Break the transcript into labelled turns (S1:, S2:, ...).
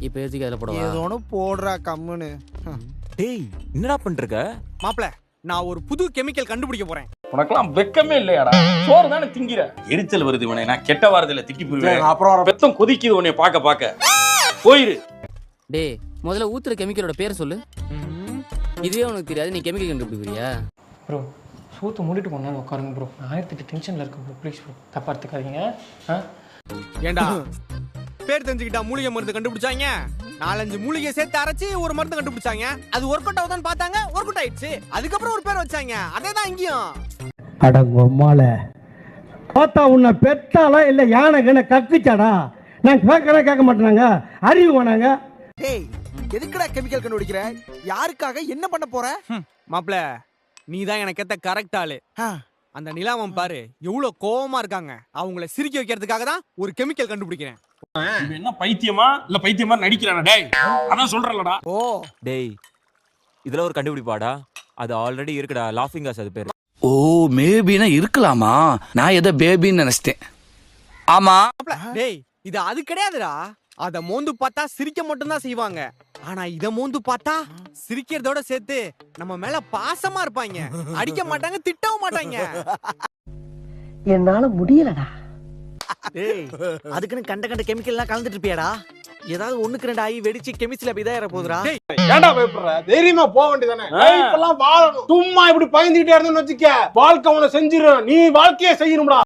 S1: இப்ப எதுக்கு அதில் போடுவா?
S2: ஏதோ ஒன்று போடுறா கம்முன்னு.
S3: டேய் என்னடா பண்றீங்க?
S4: மாப்ள நான் ஒரு புது கெமிக்கல் கண்டுபிடிக்க போறேன்.
S5: உனக்கெல்லாம் வெக்கமே இல்லையாடா? சோறு தானே திங்கிற. எரிச்சல் வருது இவனை. நான் கெட்ட வாரத்துல திட்டி போயிருவேன்.
S2: அப்புறம்
S5: வெத்தம் கொதிக்குது உன்னை பார்க்க போயிரு.
S1: டேய் முதல்ல ஊத்துற கெமிக்கலோட பேரை சொல்லு. இதுவே உனக்கு தெரியாது, நீ கெமிக்கல் கண்டுபிடிக்கிறியா?
S6: ப்ரோ சூத்து மூடிட்டு கொஞ்ச நேரம் உட்காருங்க ப்ரோ. நான் 1008 டென்ஷனில் இருக்கேன் ப்ரோ. ப்ளீஸ் ப்ரோ தப்பா எடுத்துக்காதீங்க.
S4: ஏண்டா பேர் தெரிஞ்சுக்கிட்டா மூலிகை மருந்து கண்டுபிடிச்சாங்க. 4-5 மூலிகை சேர்த்து அரைச்சி ஒரு மருந்து கண்டுபிடிச்சாங்க. அது ஒர்க் அவுட் ஆகுதான்னு பார்த்தாங்க, ஒர்க் அவுட் ஆயிடுச்சு. அதுக்கப்புறம் ஒரு பேர் வச்சாங்க. அதேதான் இங்கேயும்.
S7: அடங்கம்மால பார்த்தா உன்னை பெத்தாலா இல்ல யானை கக்குச்சாடா? நான் கேட்க மாட்டேனாங்க, அறிவு வேணாங்க.
S2: டேய் எதுக்குடா கெமிக்கல் கண்டுபிடிக்கிற? யாருக்காக என்ன பண்ண போற?
S4: மாப்ள நீ தான் எனக்கு ஏத்த கரெக்ட் ஆளு. அந்த நிலாவம் பாரு எவ்வளவு கோவமா இருக்காங்க. அவங்கள சிரிக்க வைக்கிறதுக்காக தான் ஒரு கெமிக்கல் கண்டுபிடிக்கிறேன்.
S5: இவன் என்ன பைத்தியமா இல்ல பைத்தியமா நடிக்கிறானா? டேய் அதான் சொல்றேன்லடா.
S2: ஓ
S3: டேய் இதுல ஒரு கண்டுபிடிப்பாடா. அது ஆல்ரெடி இருக்குடா, லாஃபிங் காஸ் அது பேரு.
S8: ஓ மேபினா இருக்கலாமா? நான் எதை பேபின்னு நினைச்சிட்டேன். ஆமா
S4: மாப்ள டேய் இது அது கிடையாதுடா. அத மோந்து பார்த்தா சிரிக்க மட்டும் தான் செய்வாங்க. ஆனா இத மோந்து பார்த்தா சிரிக்கிறதோட சேர்த்து நம்ம மேல பாசமா இருப்பாங்க. அடிக்க மாட்டாங்க, திட்டவும் மாட்டாங்க.
S7: என்னால முடியலடா.
S2: டேய் அதுக்குன்னு கண்ட கெமிக்கல் எல்லாம் கலந்துட்டு இருப்பியாடா? ஏதாவது 1-2 ஆகி வெடிச்சு கெமிஸ்ட்ரி அப்படி தான் ஏற போகுதுடா.
S9: ஏன்டா பயப்படுற? தைரியமா போக வேண்டியதானே. லைஃப் எல்லாம் வாழணும். சும்மா இப்படி பயந்துகிட்டே இருந்தேன்னு வச்சுக்க வாழ்க்கை உன்னை செஞ்சிடும். நீ வாழ்க்கையை செய்யணும்டா.